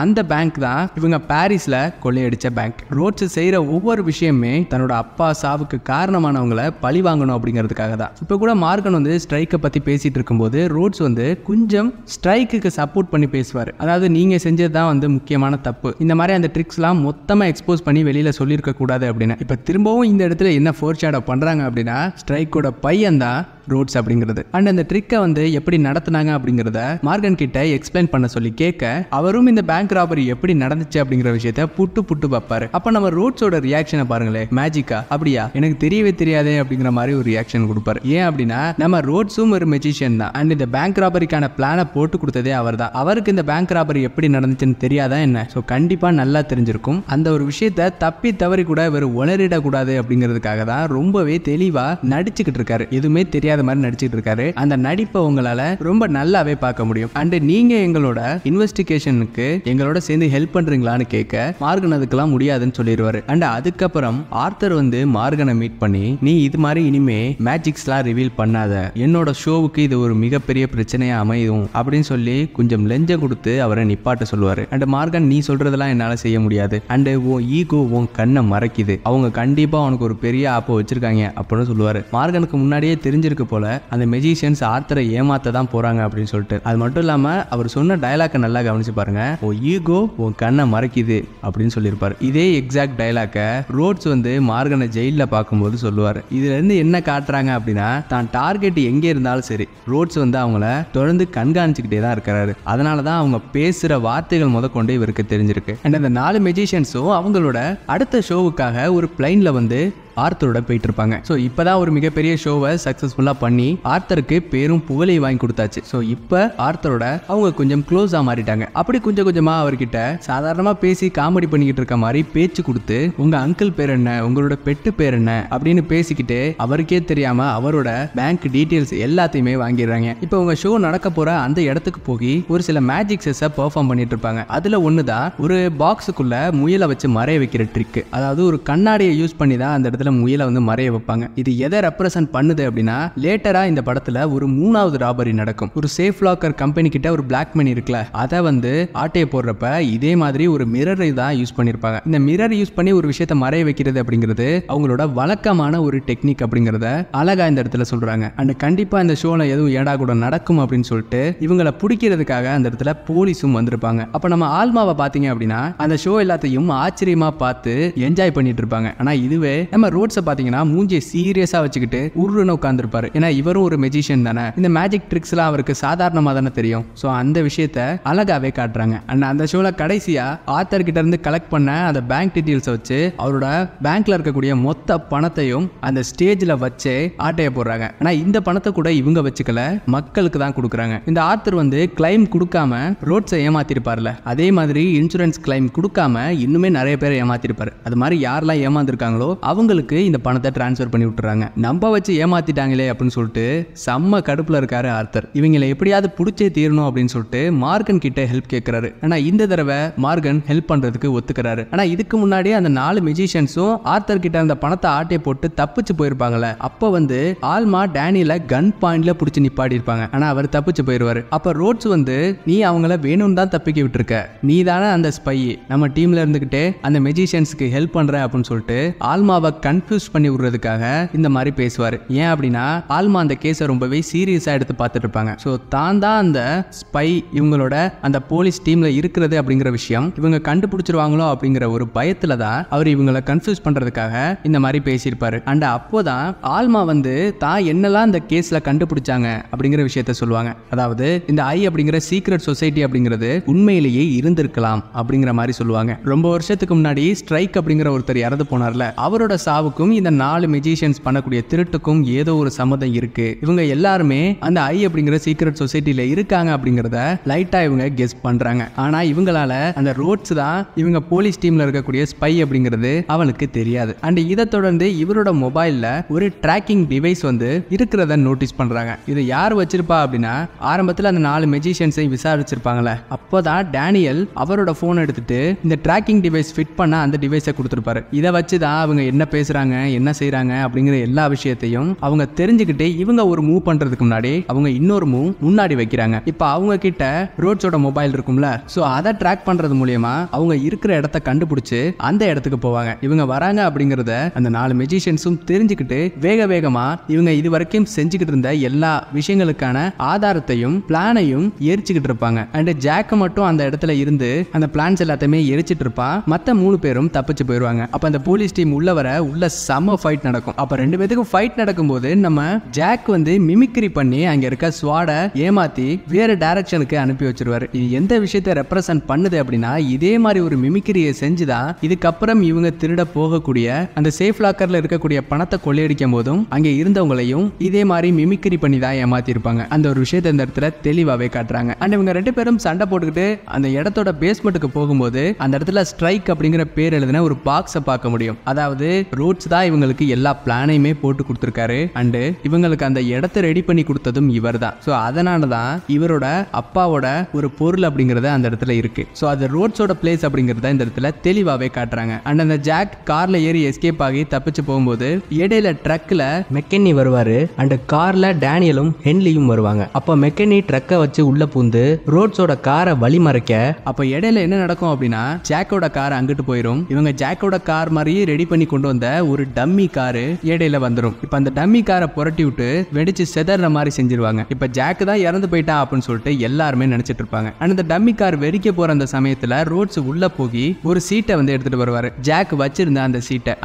அந்த பேங்க் தான் இவங்க பாரிஸ்ல கொள்ளையடிச்ச பேங்க். ரோட்ஸ் செய்யற ஒவ்வொரு விஷயமே தன்னோட அப்பா சாவுக்கு காரணமானவங்களை பழி வாங்கணும் அப்படிங்கிறதுக்காக தான். இப்ப கூட மார்கன் வந்து ஸ்ட்ரைக்கை பத்தி பேசிட்டு இருக்கும்போது ரோட்ஸ் வந்து கொஞ்சம் ஸ்ட்ரைக்கு சப்போர்ட் பண்ணி பேசுவார். அதாவது நீங்க செஞ்சதுதான் வந்து முக்கியமான தப்பு, இந்த மாதிரி அந்த ட்ரிக்ஸ் எல்லாம் மொத்தமா எக்ஸ்போஸ் பண்ணி வெளியில சொல்லியிருக்க கூடாது அப்படின்னு. இப்ப திரும்பவும் இந்த இடத்துல என்ன ஃபோர் ஷேடோ பண்றாங்க அப்படின்னா ஸ்ட்ரைக்கோட பையன் தான் ரோட்ஸ் அப்படிங்கிறது. அண்ட் அந்த ட்ரிக்கை வந்து எப்படி நடத்தினாங்க அப்படிங்கிறத மார்கன் கிட்ட எக்ஸ்பிளைன் பண்ண சொல்லி கேட்க, அவரும் இந்த பேங்க் ராபரி எப்படி நடந்துச்சு அப்படிங்கிற விஷயத்த புட்டு பார்ப்பாரு. அப்ப நம்ம ரோட்ஸோட ரியாக்ஷனை பாருங்களேன், மேஜிக்கா அப்படியா எனக்கு தெரியவே தெரியாதே அப்படிங்கிற மாதிரி ஒரு ரியாக்ஷன் கொடுப்பாரு. ஏன் அப்படின்னா நம்ம ரோட்ஸும் ஒரு மெஜிஷியன் தான். அண்ட் இந்த பேங்க் ராபரிக்கான பிளானை போட்டு கொடுத்ததே அவர் தான். அவருக்கு இந்த பேங்க் ராபரி எப்படி நடந்துச்சுன்னு தெரியாதா என்ன? சோ கண்டிப்பா நல்லா தெரிஞ்சிருக்கும். அந்த ஒரு விஷயத்த தப்பி தவறி கூட இவர் உளறிடக்கூடாது அப்படிங்கிறதுக்காக தான் ரொம்பவே தெளிவா நடிச்சுக்கிட்டு இருக்காரு. எதுவுமே தெரியாத மாதிரி நடிச்சிட்டு இருக்காரு. அந்த நடிப்பை உங்களால ரொம்ப நல்லாவே பார்க்க முடியும். அண்ட் நீங்க எங்களோட இன்வெஸ்டிகேஷனுக்கு எங்களோட சேர்ந்து ஹெல்ப் பண்றீங்களான்னு கேட்க மார்கன் அதுக்கெல்லாம் முடியாதுன்னு சொல்லிடுவாரு. அண்ட் அதுக்கப்புறம் ஆர்த்தர் வந்து மார்கனை மீட் பண்ணி, நீ இது மாதிரி இனிமே மேஜிக்ஸ்லாம் ரிவீல் பண்ணாத, என்னோட ஷோவுக்கு இது ஒரு மிகப்பெரிய பிரச்சனையா அமையும் அப்படின்னு சொல்லி கொஞ்சம் லெஞ்சம் கொடுத்து அவரை நிப்பாட்ட சொல்லுவாரு. அண்ட் மார்கன், நீ சொல்றதெல்லாம் என்னால செய்ய முடியாது, அண்ட் உன் ஈகோ உன் கண்ணை மறைக்குது, அவங்க கண்டிப்பா உனக்கு ஒரு பெரிய ஆப்பை வச்சிருக்காங்க அப்படின்னு சொல்லுவாரு. மார்கனுக்கு முன்னாடியே தெரிஞ்சிருக்க தெரிஞ்சிருக்கு போல அந்த மெஜிஷியன்ஸ் ஆர்த்தரை ஏமாத்த தான் போறாங்க அப்படின்னு சொல்லிட்டு. அது மட்டும் இல்லாம அவர் சொன்ன டயலாக்கை நல்லா கவனிச்சு பாருங்க. ஓ ஈகோ உன் கண்ணை மறைக்குது அப்படின்னு சொல்லியிருப்பாரு. இதே எக்ஸாக்ட் டயலாக்கை ரோட்ஸ் வந்து மார்கனை ஜெயில பார்க்கும்போது சொல்லுவாரு. இதுல இருந்து என்ன காட்டுறாங்க அப்படின்னா தான் டார்கெட் எங்க இருந்தாலும் சரி ரோட்ஸ் வந்து அவங்கள தொடர்ந்து கண்காணிச்சுக்கிட்டே தான் இருக்கிறாரு. அதனாலதான் அவங்க பேசுற வார்த்தைகள் முதற்கொண்டு இவருக்கு தெரிஞ்சிருக்கு. அண்ட் அந்த 4 மெஜிஷியன்ஸும் அவங்களோட அடுத்த ஷோவுக்காக ஒரு பிளைன்ல வந்து ஆர்த்தரோட போயிட்டு இருப்பாங்க. ஸோ இப்போதான் ஒரு மிகப்பெரிய ஷோவை சக்ஸஸ்ஃபுல்லாக பண்ணி ஆர்த்தருக்கு பேரும் புகழை வாங்கி கொடுத்தாச்சு. ஸோ இப்போ ஆர்த்தரோட அவங்க கொஞ்சம் க்ளோஸாக மாறிட்டாங்க. அப்படி கொஞ்சம் கொஞ்சமாக அவர்கிட்ட சாதாரணமாக பேசி காமெடி பண்ணிக்கிட்டு இருக்க மாதிரி பேச்சு கொடுத்து உங்க அங்கிள் பேர் என்ன, உங்களோட பெட்டு பேர் என்ன அப்படின்னு பேசிக்கிட்டு அவருக்கே தெரியாம அவரோட பேங்க் டீட்டெயில்ஸ் எல்லாத்தையுமே வாங்கிடுறாங்க. இப்போ உங்க ஷோ நடக்க போற அந்த இடத்துக்கு போய் ஒரு சில மேஜிக் செஸ்ஸை பெர்ஃபார்ம் பண்ணிட்டு இருப்பாங்க. அதுல ஒண்ணுதான் ஒரு பாக்ஸுக்குள்ள முயலை வச்சு மறைய வைக்கிற ட்ரிக். அதாவது ஒரு கண்ணாடியை யூஸ் பண்ணி தான் அந்த இடத்துல முயலை வந்து மறைய வைப்பாங்க. இது எதை ரெப்ரசன்ட் பண்ணுது அப்படின்னா லேட்டரா இந்த படத்துல ஒரு 3வது ராபரி நடக்கும். ஒரு சேஃப் லாக்கர் கம்பெனி கிட்ட ஒரு பிளாக் மணி இருக்குல்ல, அதை வந்து ஆட்டையை போடுறப்ப இதே மாதிரி ஒரு மிரரை தான் யூஸ் பண்ணிருப்பாங்க. இந்த மிரர் யூஸ் பண்ணி ஒரு விஷயத்தை மறைய வைக்கிறது அப்படிங்கிறது அவங்களோட வழக்கமான ஒரு டெக்னிக் அப்படிங்கறத அழகா இந்த இடத்துல சொல்றாங்க. அண்ட் கண்டிப்பா இந்த ஷோல எதுவும் ஏடா கூட நடக்கும் அப்படின்னு சொல்லிட்டு இவங்களை பிடிக்கிறதுக்காக அந்த இடத்துல போலீஸும் வந்திருப்பாங்க. அப்ப நம்ம ஆல்மாவை பாத்தீங்க அப்படின்னா அந்த ஷோ எல்லாத்தையும் ஆச்சரியமா பார்த்து என்ஜாய் பண்ணிட்டு இருப்பாங்க. ஆனா இதுவே நம்ம ரோட்ஸை பாத்தீங்கன்னா மூஞ்சியை சீரியஸா வச்சுக்கிட்டு உருன்னு உட்கார்ந்துருப்பாரு. ஏன்னா இவரும் ஒரு மெஜிஷியன் தானே, இந்த மேஜிக் ட்ரிக்ஸ் எல்லாம் அவருக்கு சாதாரணமா தானே தெரியும். சோ அந்த விஷயத்த அழகாவே காட்டுறாங்க. அண்ட் அந்த ஷோல கடைசியா ஆத்தர் கிட்ட இருந்து கலெக்ட் பண்ண அந்த பேங்க் டீடைல்ஸ் வச்சு அவரோட பேங்க்ல இருக்கக்கூடிய மொத்த பணத்தையும் அந்த ஸ்டேஜ்ல வச்சு ஆட்டைய போடுறாங்க. ஆனா இந்த பணத்தை கூட இவங்க வச்சுக்கல, மக்களுக்கு தான் கொடுக்குறாங்க. இந்த ஆத்தர் வந்து கிளைம் கொடுக்காம ரோட்ஸை ஏமாத்திருப்பார்ல, அதே மாதிரி இன்சூரன்ஸ் கிளைம் கொடுக்காம இன்னுமே நிறைய பேர் ஏமாத்திருப்பாரு. அது மாதிரி யாரெல்லாம் ஏமாந்துருக்காங்களோ அவங்களுக்கு இந்த பணத்தை டிரான்ஸ்ஃபர் பண்ணி விட்டுறாங்க. நம்ப வச்சு ஏமாத்திட்டாங்களே அப்படின்னு சொல்லிட்டு செம்ம கடுப்புல இருக்காரு ஆர்த்தர். இவங்களை எப்படியாவது புடிச்சே தீரணும் அப்படின்னு சொல்லிட்டு மார்கன் கிட்ட ஹெல்ப் கேட்கிறாரு. ஆனா இந்த தடவை மார்கன் ஹெல்ப் பண்றதுக்கு ஒத்துக்கிறாரு. ஆனா இதுக்கு முன்னாடி அந்த 4 மெஜிஷியன்ஸும் ஆர்த்தர் கிட்ட அந்த பணத்தை ஆட்டையை போட்டு தப்பிச்சு போயிருப்பாங்கல்ல, அப்ப வந்து ஆல்மா டேனியல கன் பாயிண்ட்ல புடிச்சு நிப்பாடி இருப்பாங்க. ஆனா அவர் தப்பிச்சு போயிருவாரு. அப்ப ரோட்ஸ் வந்து நீ அவங்கள வேணும்னு தான் தப்பிக்க விட்டுருக்க, நீ தானே அந்த ஸ்பை, நம்ம டீம்ல இருந்துகிட்டே அந்த மெஜிஷியன்ஸ்க்கு ஹெல்ப் பண்ற அப்படின்னு சொல்லிட்டு ஆல்மாவை கன்ஃபியூஸ் பண்ணி விடுறதுக்காக இந்த மாதிரி பேசுவாரு. ஏன் அப்படின்னா ஆல்மா அந்த கேஸை ரொம்பவே சீரியஸா எடுத்து பார்த்துட்டு இருப்பாங்க. ஸோ தான் அந்த ஸ்பை இவங்களோட அந்த போலீஸ் டீம்ல இருக்கிறது அப்படிங்கிற விஷயம் இவங்க கண்டுபிடிச்சிருவாங்களோ அப்படிங்கிற ஒரு பயத்துல தான் அவர் இவங்களை கன்ஃபியூஸ் பண்றதுக்காக இந்த மாதிரி பேசியிருப்பாரு. அண்ட் அப்போதான் ஆல்மா வந்து தான் என்னெல்லாம் இந்த கேஸ்ல கண்டுபிடிச்சாங்க அப்படிங்கிற விஷயத்த சொல்லுவாங்க. அதாவது இந்த ஐ அப்படிங்கிற சீக்ரெட் சொசைட்டி அப்படிங்கிறது உண்மையிலேயே இருந்திருக்கலாம் அப்படிங்கிற மாதிரி சொல்லுவாங்க. ரொம்ப வருஷத்துக்கு முன்னாடி ஸ்ட்ரைக் அப்படிங்கிற ஒருத்தர் இறந்து போனார்ல, அவரோட சாவுக்கும் இந்த 4 மெஜிஷியன்ஸ் பண்ணக்கூடிய திருட்டுக்கும் ஏதோ ஒரு சம்மதம் இருக்கு. இவங்க எல்லாருமே அந்த ஐ அப்படிங்கிற சீக்ரெட் சொசைட்டில இருக்காங்க அப்படிங்கறத லைட்டா இவங்க கெஸ் பண்றாங்க. ஆனா இவங்களால அந்த ரோட்ஸ் தான் இவங்க போலீஸ் டீம்ல இருக்கக்கூடிய ஸ்பை அப்படிங்கிறது அவனுக்கு தெரியாது. அண்ட் இதை தொடர்ந்து இவரோட மொபைல்ல ஒரு ட்ராக்கிங் டிவைஸ் வந்து இருக்கிறத நோட்டீஸ் பண்றாங்க. இதை யார் வச்சிருப்பா அப்படின்னா ஆரம்பத்தில் அந்த 4 மெஜிஷியன்ஸை விசாரிச்சிருப்பாங்கல்ல, அப்போதான் டேனியல் அவரோட போன் எடுத்துட்டு இந்த ட்ராக்கிங் டிவைஸ் ஃபிட் பண்ண அந்த டிவைஸை கொடுத்துருப்பாரு. இதை வச்சுதான் அவங்க என்ன பேசுறாங்க என்ன செய்றாங்க அப்படிங்கிற எல்லா விஷயத்தையும் அவங்க தெரிஞ்சுக்கிட்டு இவங்க ஒரு மூவ் பண்றதுக்கு முன்னாடி அவங்க இன்னொரு மூவ் முன்னாடி வைக்கிறாங்க. இப்ப அவங்க கிட்ட ரோட்ஸோட மொபைல் இருக்கும்ல, சோ அதை ட்ராக் பண்றது மூலமா அவங்க இருக்கிற இடத்தை கண்டுபிடிச்சு அந்த இடத்துக்கு போவாங்க. இவங்க வராங்க அப்படிங்கறத அந்த 4 மெஜிஷியன்ஸும் தெரிஞ்சுக்கிட்டு வேக வேகமா இவங்க இது வரைக்கும் செஞ்சுக்கிட்டு இருந்த எல்லா விஷயங்களுக்கான ஆதாரத்தையும் பிளானையும் எரிச்சுக்கிட்டு இருப்பாங்க. அண்ட் ஜாக் மட்டும் அந்த இடத்துல இருந்து அந்த பிளான்ஸ் எல்லாத்தையுமே எரிச்சிட்டு இருப்பான். மத்த 3 பேரும் தப்பிச்சு போயிருவாங்க. அப்ப அந்த போலீஸ் டீம் உள்ள வர உள்ள செம ஃபைட் நடக்கும். அப்ப 2 பேத்துக்கும் ஃபைட் நடக்கும்போது நம்ம ஜாக் வந்து மிமிக்ரி பண்ணி அங்க இருக்க ஸ்வாட ஏமாத்தி வேற டைரக்ஷனுக்கு அனுப்பி வச்சிருவாரு. இது எந்த விஷயத்தை ரெப்ரசன்ட் பண்ணுது அப்படின்னா இதே மாதிரி ஒரு மிமிக்ரியை செஞ்சுதான் இதுக்கப்புறம் இவங்க திருட போகக்கூடிய அந்த சேஃப் லாக்கர்ல இருக்கக்கூடிய பணத்தை கொள்ளையடிக்கும் போதும் அங்க இருந்தவங்களையும் இதே மாதிரி மிமிக்ரி பண்ணி தான் ஏமாத்தி இருப்பாங்க. அந்த ஒரு விஷயத்தை இந்த இடத்துல தெளிவாவே காட்டுறாங்க. அண்ட் இவங்க 2 பேரும் சண்டை போட்டுக்கிட்டு அந்த இடத்தோட பேஸ்மெண்ட்டுக்கு போகும்போது அந்த இடத்துல ஸ்ட்ரைக் அப்படிங்கிற பேர் எழுதின ஒரு பாக்ஸை பார்க்க முடியும். அதாவது ரோட்ஸ் தான் இவங்களுக்கு எல்லா பிளானையுமே போட்டு கொடுத்திருக்காரு. அண்ட் இவங்களுக்கு அந்த இடத்தை ரெடி பண்ணி கொடுத்ததும் இவர் தான். ஸோ அதனால தான் இவரோட அப்பாவோட ஒரு பொருள் அப்படிங்கறது அந்த இடத்துல இருக்கு. ஸோ அது ரோட்ஸோட பிளேஸ் அப்படிங்கறத இந்த இடத்துல தெளிவாவே காட்டுறாங்க. அண்ட் அந்த ஜாக் கார்ல ஏறி எஸ்கேப் ஆகி தப்பிச்சு போகும்போது இடையில ட்ரக்ல மெக்கன்னி வருவாரு. அண்ட் கார்ல டேனியலும் ஹென்லியும் வருவாங்க. அப்ப மெக்கன்னி ட்ரக்கை வச்சு உள்ள பூந்து ரோட்ஸோட காரை வழி மறைக்க அப்ப இடையில என்ன நடக்கும் அப்படின்னா ஜாக்கோட கார் அங்கிட்டு போயிரும். இவங்க ஜாக்கோட கார் மாதிரி ரெடி பண்ணி கொண்டு வந்த ஒரு டம்மி காரு இடையில வந்துடும். இப்ப அந்த டம்மி காரை புரட்டி விட்டு வெடிச்சு செதற மாதிரி செஞ்சிருவாங்க. இப்ப ஜாக் தான் இறந்து போயிட்டான் அப்படின்னு சொல்லிட்டு எல்லாருமே நினைச்சிட்டு இருப்பாங்க. அந்த டம்மி கார் வெடிக்க போற அந்த சமயத்துல ரோட்ஸ் உள்ள போய் ஒரு சீட்டை வந்து எடுத்துட்டு வருவாரு. ஜாக் வச்சிருந்த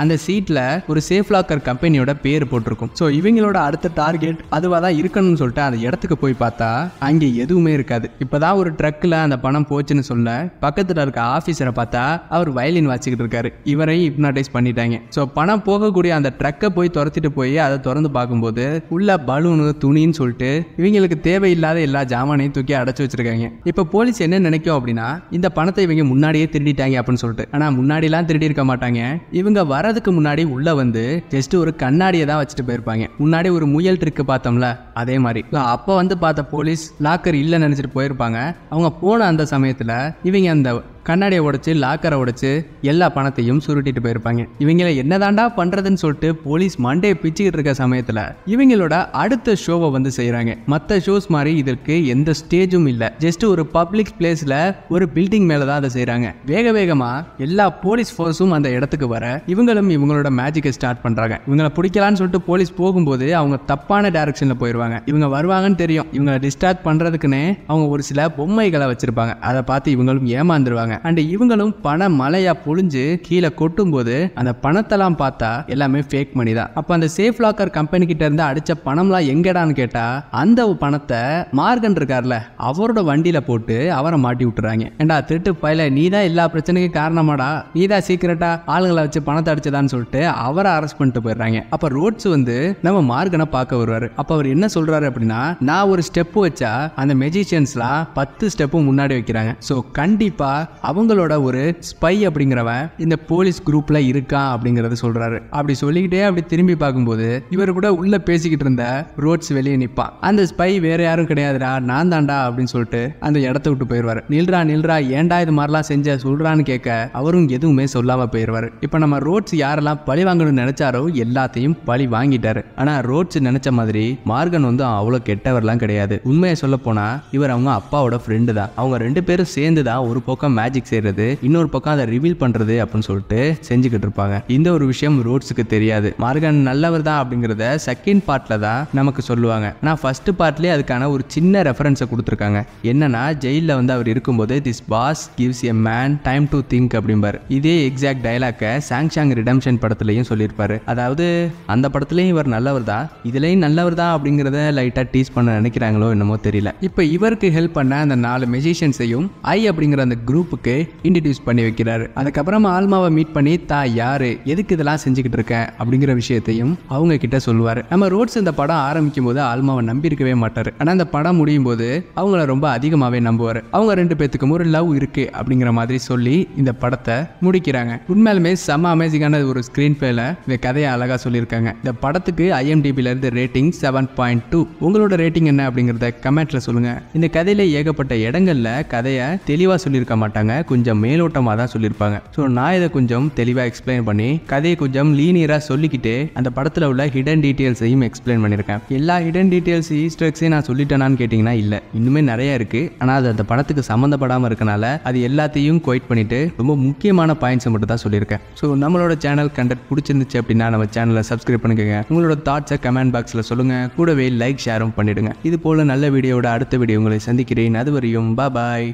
அந்த சீட்ல ஒரு சேஃப் லாக்கர் கம்பெனியோட பேர் போட்டிருக்கும். சோ இவங்களோட அடுத்த டார்கெட் அதுவா தான் இருக்கணும்னு சொல்லிட்டு அந்த இடத்துக்கு போய் பார்த்தா அங்க எதுவுமே இருக்காது. இப்பதான் ஒரு ட்ரக்ல அந்த பணம் போச்சுன்னு சொல்ல பக்கத்துல இருக்க ஆபீசரை பார்த்தா அவர் வயலின் வாசிக்கிட்டு இருக்காரு. இவரையும் ஹிப்னாடைஸ் பண்ணிட்டாங்க. சோ பணம் போகக்கூடிய அந்த ட்ரக்கை போய் துரத்திட்டு போய் அதை திறந்து பார்க்கும்போது உள்ள பலூனு துணின்னு சொல்லிட்டு இவங்களுக்கு தேவையில்லாத எல்லா ஜாமானையும் தூக்கி அடைச்சு வச்சிருக்காங்க. இப்ப போலீஸ் என்ன நினைக்கும் அப்படின்னா இந்த பணத்தை இவங்க முன்னாடியே திருடிட்டாங்க அப்படின்னு சொல்லிட்டு. ஆனா முன்னாடி எல்லாம் திருடி இருக்க மாட்டாங்க. இவங்க வரதுக்கு முன்னாடி உள்ள வந்து ஜஸ்ட் ஒரு கண்ணாடியை தான் வச்சுட்டு போயிருப்பாங்க. முன்னாடி ஒரு முயல் ட்ரிக் பார்த்தோம்ல அதே மாதிரி. அப்ப வந்து பார்த்த போலீஸ் லாக்கர் இல்ல நினைச்சிட்டு போயிருப்பாங்க. அவங்க போன அந்த சமயத்துல இவங்க அந்த கண்ணாடியை உடைச்சு லாக்கரை உடைச்சு எல்லா பணத்தையும் சுருட்டிட்டு போயிருப்பாங்க. இவங்களை என்னதாண்டா பண்றதுன்னு சொல்லிட்டு போலீஸ் மண்டையை பிச்சுக்கிட்டு இருக்க சமயத்துல இவங்களோட அடுத்த ஷோவை வந்து செய்யறாங்க. மற்ற ஷோஸ் மாதிரி இதற்கு எந்த ஸ்டேஜும் இல்ல. ஜஸ்ட் ஒரு பப்ளிக் பிளேஸ்ல ஒரு பில்டிங் மேலதான் அதை செய்யறாங்க. வேக வேகமா எல்லா போலீஸ் போர்ஸும் அந்த இடத்துக்கு வர இவங்களும் இவங்களோட மேஜிக்கை ஸ்டார்ட் பண்றாங்க. இவங்களை பிடிக்கலான்னு சொல்லிட்டு போலீஸ் போகும்போது அவங்க தப்பான டைரக்ஷன்ல போயிருவாங்க. இவங்க வருவாங்கன்னு தெரியும். இவங்களை டிஸ்ட்ராக்ட் பண்றதுக்குன்னு அவங்க ஒரு சில பொம்மைகளை வச்சிருப்பாங்க. அதை பார்த்து இவங்களும் ஏமாந்துருவாங்க. அண்ட் இவங்களும் பண மலையா பொழிஞ்சு கீழே கொட்டும் போது அந்த பணத்தெல்லாம் பார்த்தா எல்லாமே ஃபேக் மணி தான். அப்ப அந்த சேஃப் லாக்கர் கம்பெனி கிட்ட இருந்து அடிச்ச பணம்லாம் எங்கடான்னு கேட்டா அந்த பணத்தை மார்கன் இருக்கார்ல அவரோட வண்டியில போட்டு அவரை மாட்டி விட்டுறாங்க. ஏண்டா திருட்டு பையல நீ தான் எல்லா பிரச்சனைக்கும் காரணமாடா, நீ தான் சீக்கிரட்டா ஆளுங்களை வச்சு பணத்தை அடிச்சதான்னு சொல்லிட்டு அவரை அரெஸ்ட் பண்ணிட்டு போயிடுறாங்க. அப்ப ரோட்ஸ் வந்து நம்ம மார்கனை பார்க்க வருவாரு. அப்ப அவர் என்ன சொல்றாரு அப்படின்னா நான் ஒரு ஸ்டெப் வச்சா அந்த மெஜிஷியன்ஸ்லாம் 10 ஸ்டெப்பும் முன்னாடி வைக்கிறாங்க. ஸோ கண்டிப்பா அவங்களோட ஒரு ஸ்பை அப்படிங்கிறவன் இந்த போலீஸ் குரூப்ல இருக்கான் அப்படிங்கறத சொல்றாரு. அப்படி சொல்லிக்கிட்டே அப்படி திரும்பி பார்க்கும்போது இவர் கூட உள்ள பேசிக்கிட்டு இருந்த ரோட்ஸ் வெளியே நிப்பான். அந்த ஸ்பை வேற யாரும் கிடையாதுடா நான் தாண்டா அப்படின்னு சொல்லிட்டு அந்த இடத்த விட்டு போயிடுவாரு. நில்றா ஏன்டா இது மாதிரிலாம் செஞ்ச சொல்றான்னு கேட்க அவரும் எதுவுமே சொல்லாம போயிடுவாரு. இப்ப நம்ம ரோட்ஸ் யாரெல்லாம் பழி வாங்கணும்னு நினைச்சாரோ எல்லாத்தையும் பழி வாங்கிட்டாரு. ஆனா ரோட்ஸ் நினைச்ச மாதிரி மார்கன் வந்து அவ்வளவு கெட்டவர்லாம் கிடையாது. உண்மையை சொல்ல போனா இவர் அவங்க அப்பாவோட ஃப்ரெண்டு தான். அவங்க 2 பேரும் சேர்ந்து தான் ஒரு பக்கம் மேஜிக் செய்யறது இன்னொரு பக்கம் அதை ரிவீல் பண்றது அப்படின்னு சொல்லிட்டு செஞ்சுக்கிட்டு இருப்பாங்க. இந்த ஒரு விஷயம் ரோட்ஸுக்கு தெரியாது. மார்கன் நல்லவர் தான் அப்படிங்கறத செகண்ட் பார்ட்ல தான் நமக்கு சொல்லுவாங்க. ஆனா ஃபர்ஸ்ட் பார்ட்லயே அதுக்கான ஒரு சின்ன ரெஃபரன்ஸை கொடுத்துருக்காங்க. என்னன்னா ஜெயில வந்து அவர் இருக்கும்போது this pass gives a man time to think அப்படிம்பாரு. இதே எக்ஸாக்ட் டயலாக சாங்ஷாங் ரிடம்ஷன் படத்துலயும் சொல்லியிருப்பாரு. அதாவது அந்த படத்துலயும் இவர் நல்லவர் தான், இதுலயும் நல்லவர் தான் அப்படிங்கறத லைட்டா டீஸ் பண்ண நினைக்கிறாங்களோ என்னமோ தெரியல. இப்ப இவருக்கு ஹெல்ப் பண்ண அந்த 4 மெஜிஷியன்ஸையும் ஐ அப்படிங்கிற அந்த குரூப்புக்கு இன்ட்ரோடியூஸ் பண்ணி வைக்கிறாரு. அதுக்கப்புறமா ஆல்மாவை மீட் பண்ணி தான் யாரு எதுக்கு இதெல்லாம் செஞ்சுக்கிட்டு இருக்கேன் அப்படிங்கிற விஷயத்தையும் அவங்க கிட்ட சொல்லுவாரு. நம்ம ரோட்ஸ் இந்த படம் ஆரம்பிக்கும் போது ஆல்மாவை நம்பி இருக்கவே மாட்டாரு. ஆனா இந்த படம் முடியும் போது அவங்கள ரொம்ப அதிகமாவே நம்புவாரு. அவங்க 2 பேத்துக்கும் ஒரு லவ் இருக்கு அப்படிங்கிற மாதிரி சொல்லி இந்த படத்தை முடிக்கிறாங்க. உண்மையிலுமே செம அமேசிங்கான ஒரு ஸ்கிரீன் பிளேல இந்த கதையை அழகா சொல்லியிருக்காங்க. இந்த படத்துக்கு IMDbல இருந்து ரேட்டிங் 7.2. உங்களோட ரேட்டிங் என்ன அப்படிங்கறத கமெண்ட்ல சொல்லுங்க. இந்த கதையில ஏகப்பட்ட இடங்கள்ல கதையை தெளிவா சொல்லியிருக்க மாட்டாங்க, கொஞ்சம் மேலோட்டமா தான் சொல்லியிருப்பாங்க. ஸோ நான் இதை கொஞ்சம் தெளிவாக எக்ஸ்பிளைன் பண்ணி கதையை கொஞ்சம் லீனியராக சொல்லிக்கிட்டு அந்த படத்தில் உள்ள ஹிடன் டீட்டெயில்ஸையும் எக்ஸ்பிளைன் பண்ணியிருக்கேன். எல்லா ஹிடன் டீட்டெயில்ஸ் ஈஸ்டர் எக்ஸையும் நான் சொல்லிட்டேனான்னு கேட்டிங்கன்னா இல்லை, இன்னுமே நிறைய இருக்குது. ஆனால் அது அந்த படத்துக்கு சம்மந்தப்படாமல் இருக்கனால அது எல்லாத்தையும் குவைட் பண்ணிட்டு ரொம்ப முக்கியமான பாயிண்ட்ஸை மட்டும் தான் சொல்லியிருக்கேன். ஸோ நம்மளோட சேனல் கண்டென்ட் பிடிச்சிருந்துச்சு அப்படின்னா நம்ம சேனலை சப்ஸ்கிரைப் பண்ணிக்கோங்க. உங்களோட தாட்ஸை கமெண்ட் பாக்ஸில் சொல்லுங்கள். கூடவே லைக் ஷேரும் பண்ணிவிடுங்க. இது போல் நல்ல வீடியோட அடுத்த வீடியோ உங்களை சந்திக்கிறேன். அதுவரையும் பாய்.